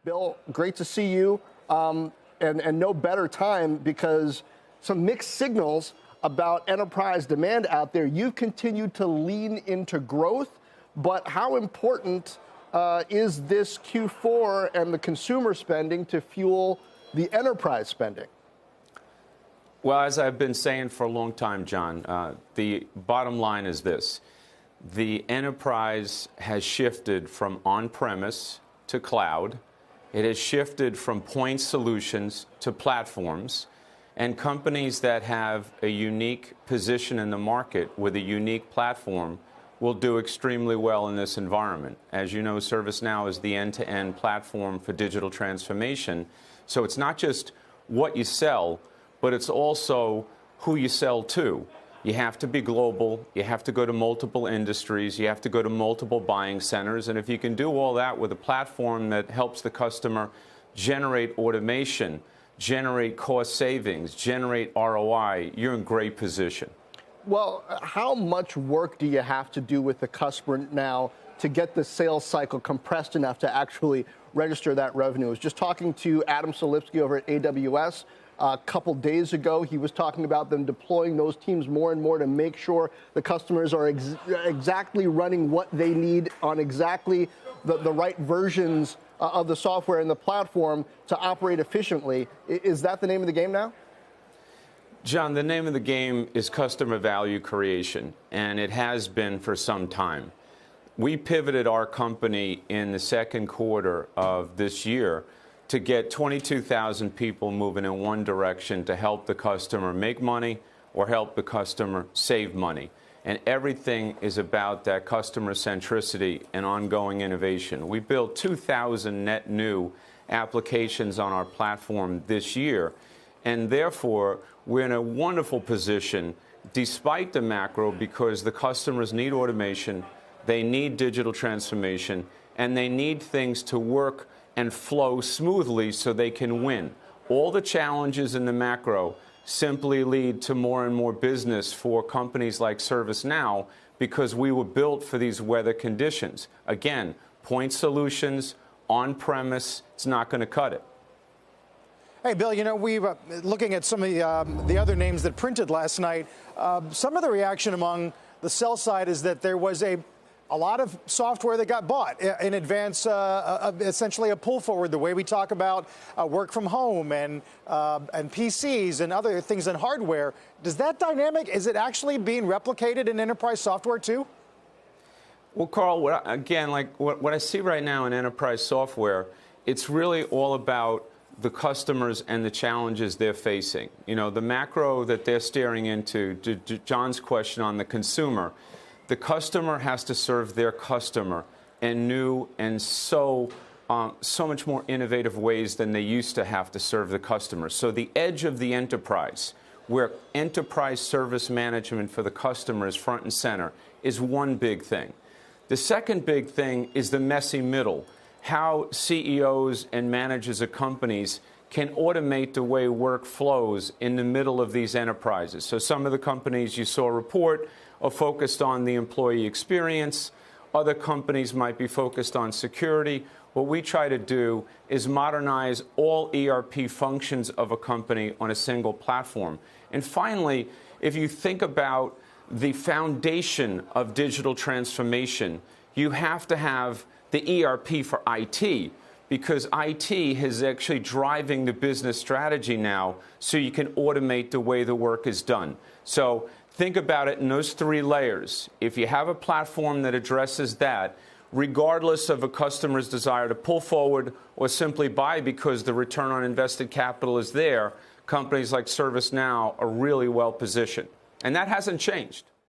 Bill, great to see you, and no better time because some mixed signals about enterprise demand out there. You've continued to lean into growth, but how important is this Q4 and the consumer spending to fuel the enterprise spending? Well, as I've been saying for a long time, John, the bottom line is this. The enterprise has shifted from on-premise to cloud. It has shifted from point solutions to platforms. And companies that have a unique position in the market with a unique platform will do extremely well in this environment. As you know, ServiceNow is the end-to-end platform for digital transformation. So it's not just what you sell, but it's also who you sell to. You have to be global. You have to go to multiple industries. You have to go to multiple buying centers. And if you can do all that with a platform that helps the customer generate automation, generate cost savings, generate ROI, you're in great position. Well, how much work do you have to do with the customer now to get the sales cycle compressed enough to actually register that revenue? I was just talking to Adam Solipsky over at AWS a couple days ago. He was talking about them deploying those teams more and more to make sure the customers are exactly running what they need on exactly the right versions of the software and the platform to operate efficiently. Is that the name of the game now? John, the name of the game is customer value creation, and it has been for some time. We pivoted our company in the second quarter of this year to get 22,000 people moving in one direction to help the customer make money or help the customer save money. And everything is about that customer centricity and ongoing innovation. We built 2,000 net new applications on our platform this year, and therefore we're in a wonderful position despite the macro because the customers need automation, they need digital transformation, and they need things to work and flow smoothly so they can win. All the challenges in the macro simply lead to more and more business for companies like ServiceNow because we were built for these weather conditions. Again, point solutions, on-premise, it's not going to cut it. Hey, Bill, you know, we've looking at some of the other names that printed last night. Some of the reaction among the sell side is that there was a lot of software that got bought in advance of essentially a pull forward, the way we talk about work from home and PCs and other things in hardware. Does that dynamic, is it actually being replicated in enterprise software too? Well, Carl, what I see right now in enterprise software, it's really all about the customers and the challenges they're facing. You know, the macro that they're staring into, to John's question on the consumer, the customer has to serve their customer in new and so much more innovative ways than they used to have to serve the customer. So the edge of the enterprise, where enterprise service management for the customer is front and center, is one big thing. The second big thing is the messy middle, how CEOs and managers of companies can automate the way work flows in the middle of these enterprises. So some of the companies you saw report are focused on the employee experience. Other companies might be focused on security. What we try to do is modernize all ERP functions of a company on a single platform. And finally, if you think about the foundation of digital transformation, you have to have the ERP for IT, because IT is actually driving the business strategy now so you can automate the way the work is done. So think about it in those three layers. If you have a platform that addresses that, regardless of a customer's desire to pull forward or simply buy because the return on invested capital is there, companies like ServiceNow are really well positioned. And that hasn't changed.